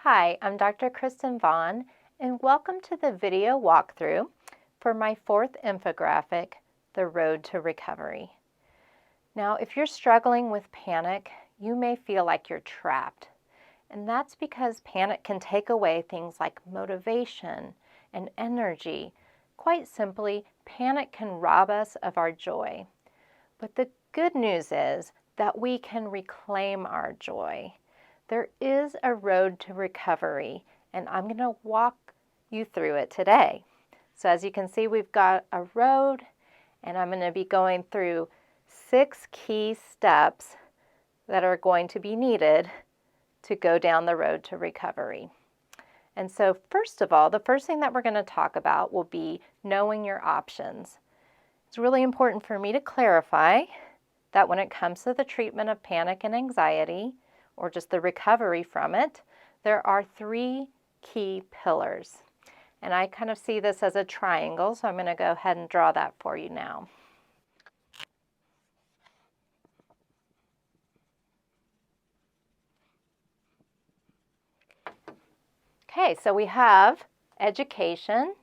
Hi, I'm Dr. Kristen Vaughn, and welcome to the video walkthrough for my fourth infographic, The Road to Recovery. Now, if you're struggling with panic, you may feel like you're trapped, and that's because panic can take away things like motivation and energy. Quite simply, panic can rob us of our joy. But the good news is that we can reclaim our joy. There is a road to recovery, and I'm going to walk you through it today. So as you can see, we've got a road, and I'm going to be going through 6 key steps that are going to be needed to go down the road to recovery. And so first of all, the first thing that we're going to talk about will be knowing your options. It's really important for me to clarify that when it comes to the treatment of panic and anxiety, or just the recovery from it, there are 3 key pillars. And I kind of see this as a triangle, so I'm going to go ahead and draw that for you now. Okay, so we have education,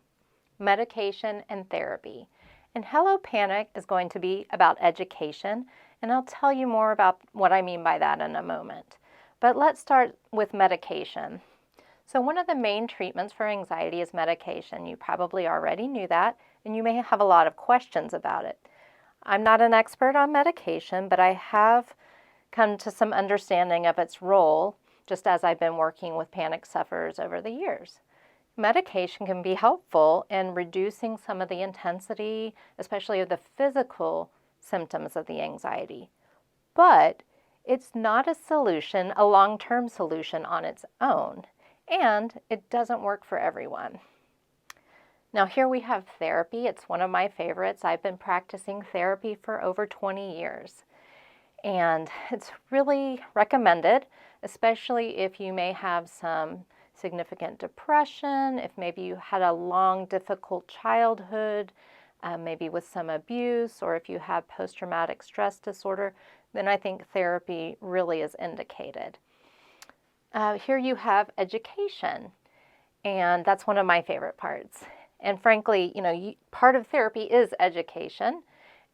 medication, and therapy. And Hello Panic is going to be about education, and I'll tell you more about what I mean by that in a moment. But let's start with medication. So one of the main treatments for anxiety is medication. You probably already knew that, and you may have a lot of questions about it. I'm not an expert on medication, but I have come to some understanding of its role, just as I've been working with panic sufferers over the years. Medication can be helpful in reducing some of the intensity, especially of the physical symptoms of the anxiety. But it's not a solution, a long-term solution on its own, and it doesn't work for everyone. Now here we have therapy. It's one of my favorites. I've been practicing therapy for over 20 years, and it's really recommended, especially if you may have some significant depression, if maybe you had a long, difficult childhood, maybe with some abuse, or if you have post-traumatic stress disorder, then I think therapy really is indicated. Here you have education, and that's one of my favorite parts. And frankly, part of therapy is education.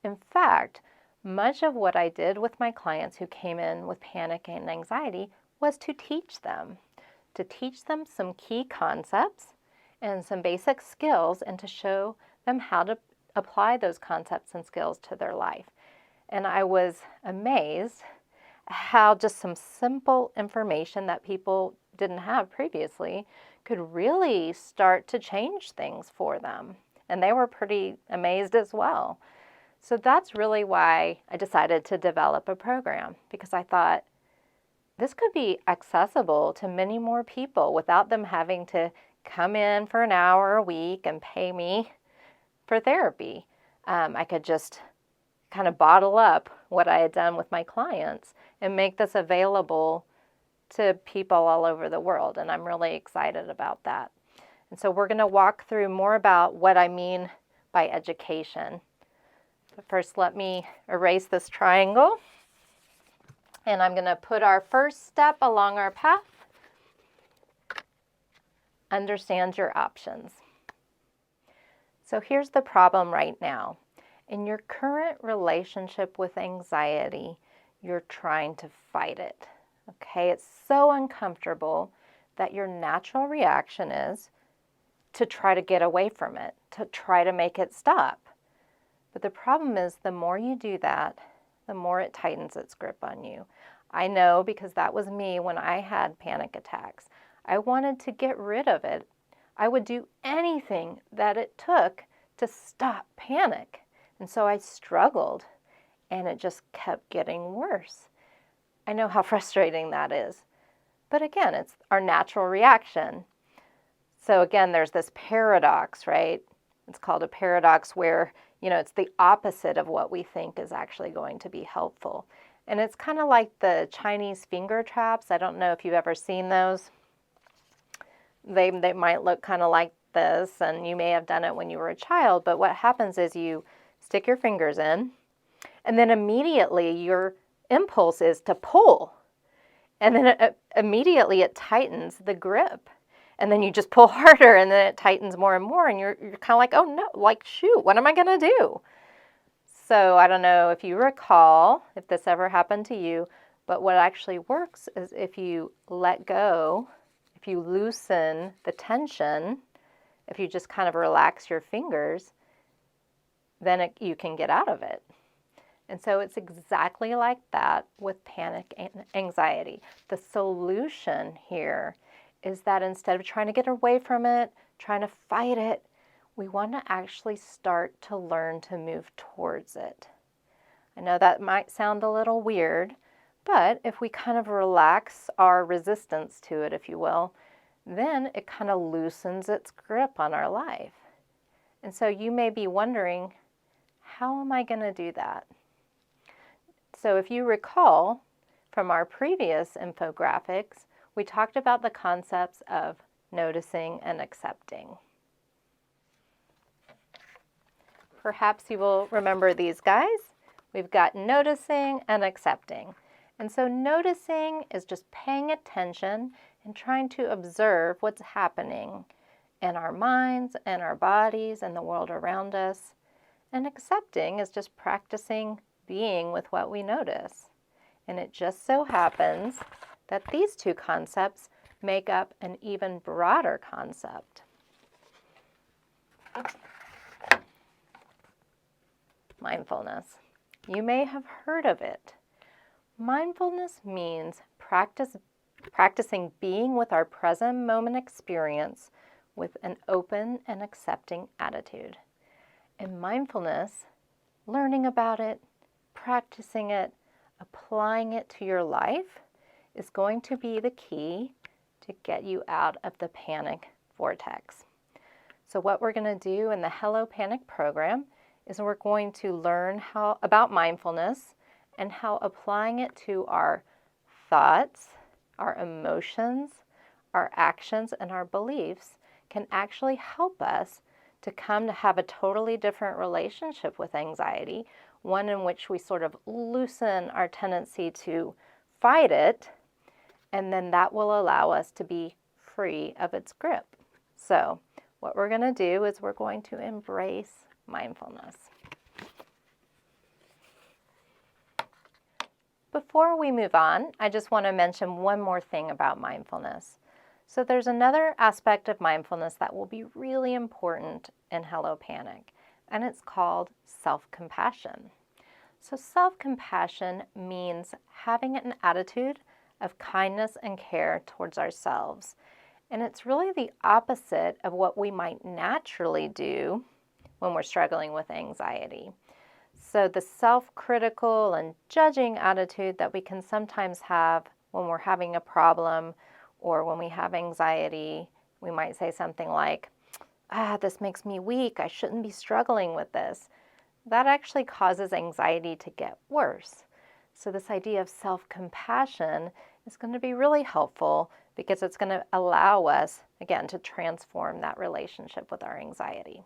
In fact, much of what I did with my clients who came in with panic and anxiety was to teach them some key concepts and some basic skills, and to show them how to apply those concepts and skills to their life. And I was amazed how just some simple information that people didn't have previously could really start to change things for them. And they were pretty amazed as well. So that's really why I decided to develop a program, because I thought this could be accessible to many more people without them having to come in for an hour a week and pay me for therapy. I could just kind of bottle up what I had done with my clients and make this available to people all over the world. And I'm really excited about that. And so we're going to walk through more about what I mean by education. But first, let me erase this triangle. And I'm going to put our first step along our path. Understand your options. So here's the problem right now. In your current relationship with anxiety, you're trying to fight it. Okay, it's so uncomfortable that your natural reaction is to try to get away from it, to try to make it stop. But the problem is, the more you do that, the more it tightens its grip on you. I know, because that was me when I had panic attacks. I wanted to get rid of it. I would do anything that it took to stop panic. And so I struggled, and it just kept getting worse. I know how frustrating that is. But again, it's our natural reaction. So again, there's this paradox, right? It's called a paradox where, it's the opposite of what we think is actually going to be helpful. And it's kind of like the Chinese finger traps. I don't know if you've ever seen those. They might look kind of like this, and you may have done it when you were a child. But what happens is you stick your fingers in, and then immediately your impulse is to pull. And then immediately it tightens the grip. And then you just pull harder, and then it tightens more and more, and you're kind of like, oh no, like shoot, what am I going to do? So I don't know if you recall if this ever happened to you, but what actually works is if you let go, if you loosen the tension, if you just kind of relax your fingers, then you can get out of it. And so it's exactly like that with panic and anxiety. The solution here is that instead of trying to get away from it, trying to fight it, we want to actually start to learn to move towards it. I know that might sound a little weird, but if we kind of relax our resistance to it, if you will, then it kind of loosens its grip on our life. And so you may be wondering, how am I going to do that? So if you recall from our previous infographics, we talked about the concepts of noticing and accepting. Perhaps you will remember these guys. We've got noticing and accepting. And so noticing is just paying attention and trying to observe what's happening in our minds and our bodies and the world around us. And accepting is just practicing being with what we notice. And it just so happens that these two concepts make up an even broader concept. Mindfulness. You may have heard of it. Mindfulness means practicing being with our present moment experience with an open and accepting attitude. And mindfulness, learning about it, practicing it, applying it to your life is going to be the key to get you out of the panic vortex. So what we're going to do in the Hello Panic program is we're going to learn about mindfulness and how applying it to our thoughts, our emotions, our actions, and our beliefs can actually help us to come to have a totally different relationship with anxiety, one in which we sort of loosen our tendency to fight it, and then that will allow us to be free of its grip. So what we're going to do is we're going to embrace mindfulness. Before we move on, I just want to mention one more thing about mindfulness. So there's another aspect of mindfulness that will be really important in Hello Panic, and it's called self-compassion. So self-compassion means having an attitude of kindness and care towards ourselves. And it's really the opposite of what we might naturally do when we're struggling with anxiety. So the self-critical and judging attitude that we can sometimes have when we're having a problem or when we have anxiety, we might say something like, this makes me weak, I shouldn't be struggling with this. That actually causes anxiety to get worse. So this idea of self-compassion is going to be really helpful because it's going to allow us, again, to transform that relationship with our anxiety.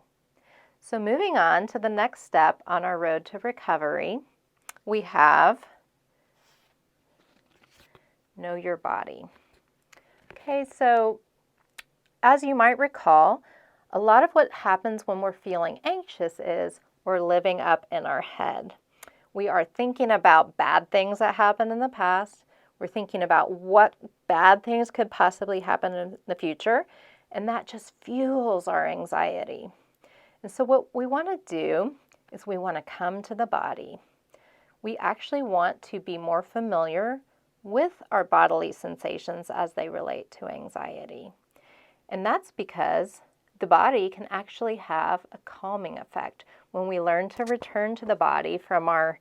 So moving on to the next step on our road to recovery, we have know your body. Okay, so as you might recall, a lot of what happens when we're feeling anxious is we're living up in our head. We are thinking about bad things that happened in the past. We're thinking about what bad things could possibly happen in the future, and that just fuels our anxiety. And so what we want to do is we want to come to the body. We actually want to be more familiar with our bodily sensations as they relate to anxiety. And that's because the body can actually have a calming effect. When we learn to return to the body from our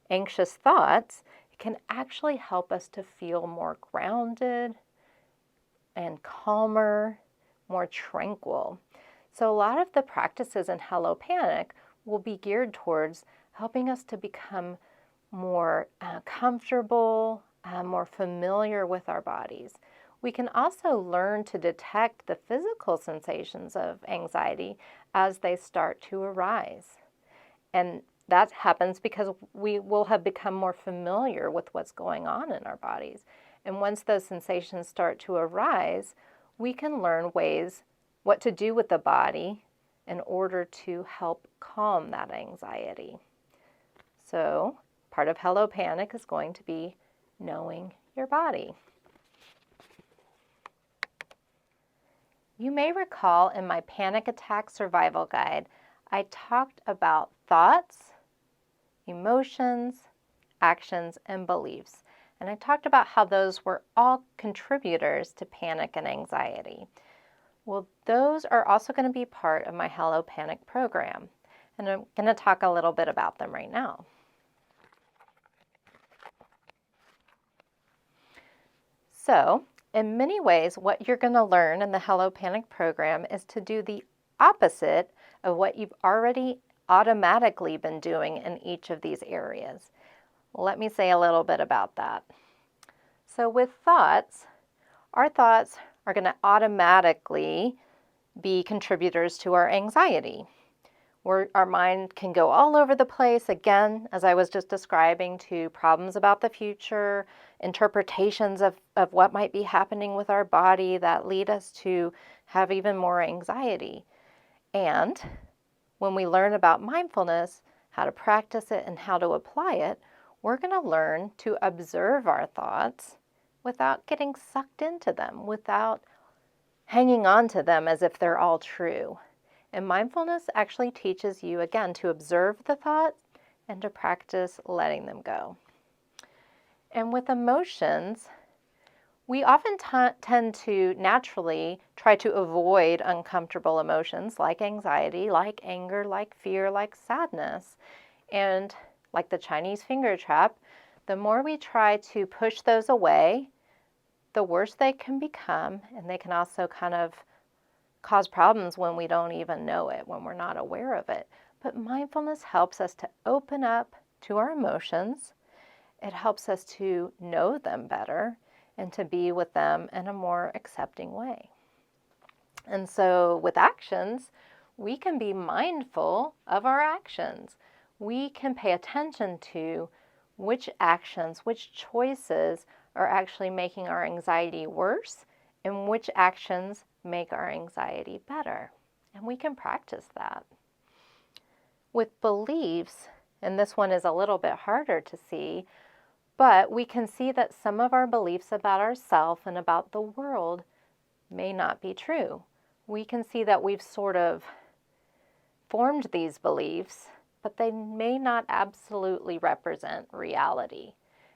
anxious thoughts, it can actually help us to feel more grounded and calmer, more tranquil. So a lot of the practices in Hello Panic will be geared towards helping us to become more comfortable, more familiar with our bodies. We can also learn to detect the physical sensations of anxiety as they start to arise. And that happens because we will have become more familiar with what's going on in our bodies. And once those sensations start to arise, we can learn ways what to do with the body in order to help calm that anxiety. So part of Hello Panic is going to be knowing your body. You may recall in my panic attack survival guide, I talked about thoughts, emotions, actions, and beliefs. And I talked about how those were all contributors to panic and anxiety. Well, those are also going to be part of my Hello Panic program. And I'm going to talk a little bit about them right now. So, in many ways, what you're going to learn in the Hello Panic program is to do the opposite of what you've already automatically been doing in each of these areas. Let me say a little bit about that. So with thoughts, our thoughts are going to automatically be contributors to our anxiety. Our mind can go all over the place, again, as I was just describing, to problems about the future, interpretations of what might be happening with our body that lead us to have even more anxiety. And when we learn about mindfulness, how to practice it and how to apply it, we're going to learn to observe our thoughts without getting sucked into them, without hanging on to them as if they're all true. And mindfulness actually teaches you, again, to observe the thought and to practice letting them go. And with emotions, we often tend to naturally try to avoid uncomfortable emotions like anxiety, like anger, like fear, like sadness. And like the Chinese finger trap, the more we try to push those away, the worse they can become, and they can also kind of cause problems when we don't even know it, when we're not aware of it. But mindfulness helps us to open up to our emotions. It helps us to know them better and to be with them in a more accepting way. And so with actions, we can be mindful of our actions. We can pay attention to which actions, which choices are actually making our anxiety worse and which actions make our anxiety better. And we can practice that. With beliefs, and this one is a little bit harder to see, but we can see that some of our beliefs about ourselves and about the world may not be true. We can see that we've sort of formed these beliefs, but they may not absolutely represent reality.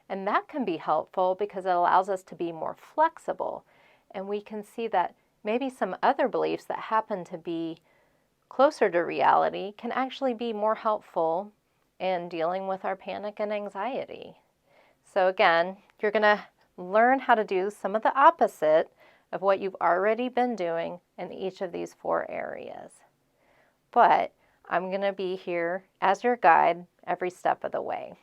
And that can be helpful because it allows us to be more flexible. And we can see that maybe some other beliefs that happen to be closer to reality can actually be more helpful in dealing with our panic and anxiety. So again, you're going to learn how to do some of the opposite of what you've already been doing in each of these 4 areas. But I'm going to be here as your guide every step of the way.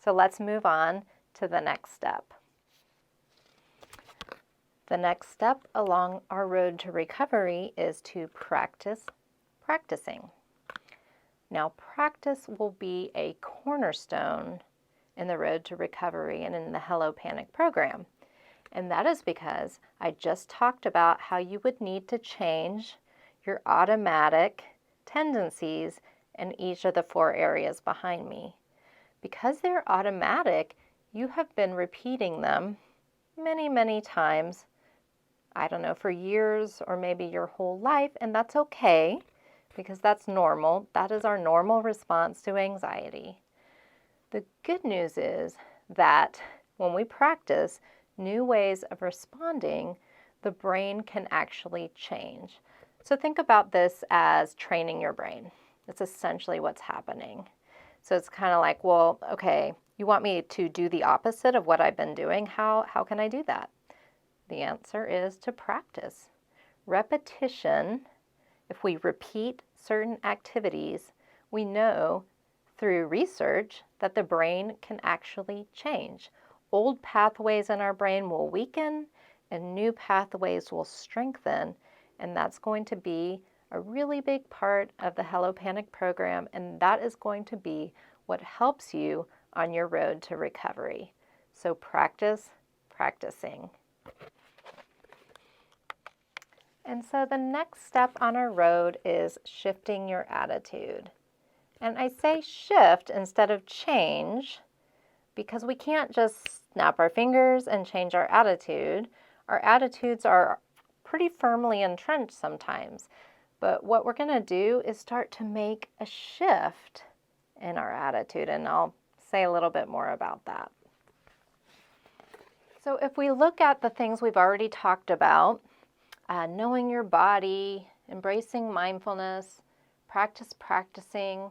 So let's move on to the next step. The next step along our road to recovery is to practice practicing. Now, practice will be a cornerstone in the road to recovery and in the Hello Panic program. And that is because I just talked about how you would need to change your automatic tendencies in each of the 4 areas behind me. Because they're automatic, you have been repeating them many, many times, I don't know, for years or maybe your whole life, and that's okay because that's normal. That is our normal response to anxiety. The good news is that when we practice new ways of responding, the brain can actually change. So think about this as training your brain. That's essentially what's happening. So it's kind of like, well, okay, you want me to do the opposite of what I've been doing? How can I do that? The answer is to practice. Repetition, if we repeat certain activities, we know through research that the brain can actually change. Old pathways in our brain will weaken and new pathways will strengthen, and that's going to be a really big part of the Hello Panic program, and that is going to be what helps you on your road to recovery. So practice, practicing. And so the next step on our road is shifting your attitude. And I say shift instead of change because we can't just snap our fingers and change our attitude. Our attitudes are pretty firmly entrenched sometimes. But what we're going to do is start to make a shift in our attitude, and I'll say a little bit more about that. So if we look at the things we've already talked about, knowing your body, embracing mindfulness, practicing,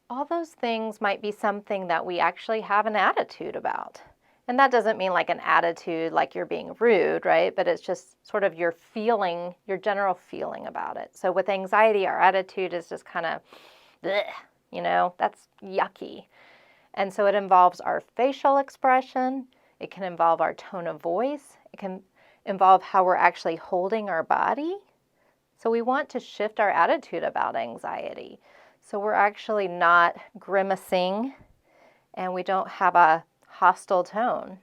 all those things might be something that we actually have an attitude about. And that doesn't mean like an attitude like you're being rude, right? But it's just sort of your feeling, your general feeling about it. So with anxiety, our attitude is just kind of, that's yucky. And so it involves our facial expression. It can involve our tone of voice. It can involve how we're actually holding our body. So we want to shift our attitude about anxiety. So we're actually not grimacing and we don't have a hostile tone.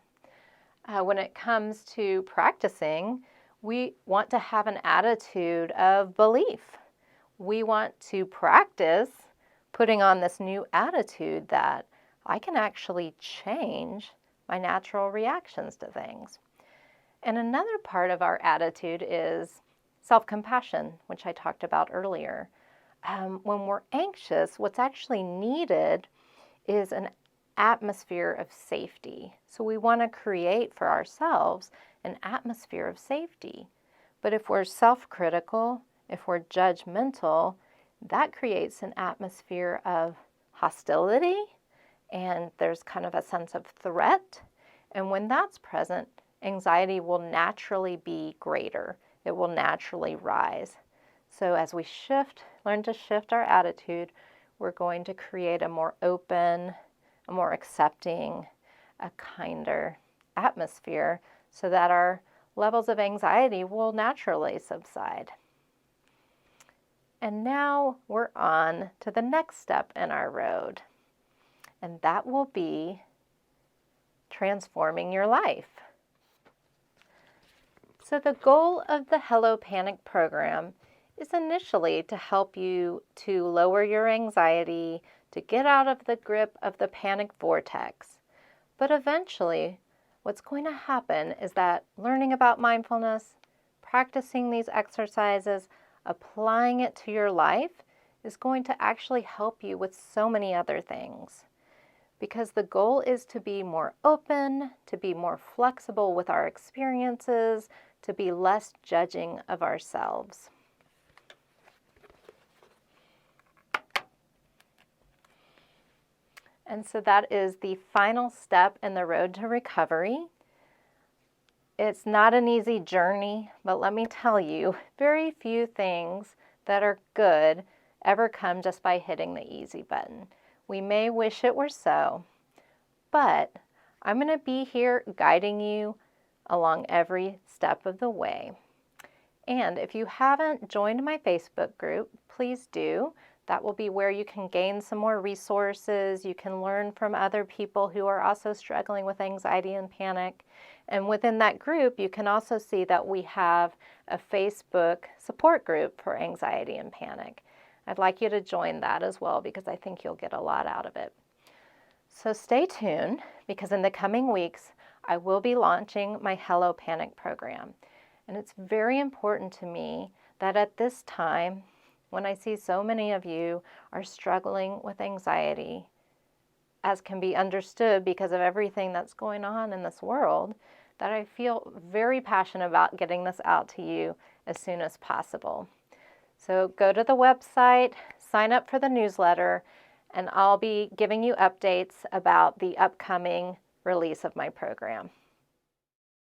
When it comes to practicing, we want to have an attitude of belief. We want to practice putting on this new attitude that I can actually change my natural reactions to things. And another part of our attitude is self-compassion, which I talked about earlier. When we're anxious, what's actually needed is an atmosphere of safety. So we want to create for ourselves an atmosphere of safety. But if we're self-critical, if we're judgmental, that creates an atmosphere of hostility, and there's kind of a sense of threat. And when that's present, anxiety will naturally be greater. It will naturally rise. So as we learn to shift our attitude, we're going to create a more open, a more accepting, a kinder atmosphere so that our levels of anxiety will naturally subside. And now we're on to the next step in our road, and that will be transforming your life. So the goal of the Hello Panic program is initially to help you to lower your anxiety, to get out of the grip of the panic vortex. But eventually, what's going to happen is that learning about mindfulness, practicing these exercises, applying it to your life is going to actually help you with so many other things. Because the goal is to be more open, to be more flexible with our experiences, to be less judging of ourselves. And so that is the final step in the road to recovery. It's not an easy journey, but let me tell you, very few things that are good ever come just by hitting the easy button. We may wish it were so, but I'm going to be here guiding you along every step of the way. And if you haven't joined my Facebook group, please do. That will be where you can gain some more resources. You can learn from other people who are also struggling with anxiety and panic. And within that group, you can also see that we have a Facebook support group for anxiety and panic. I'd like you to join that as well because I think you'll get a lot out of it. So stay tuned because in the coming weeks, I will be launching my Hello Panic program. And it's very important to me that at this time, when I see so many of you are struggling with anxiety, as can be understood because of everything that's going on in this world, that I feel very passionate about getting this out to you as soon as possible. So go to the website, sign up for the newsletter, and I'll be giving you updates about the upcoming release of my program.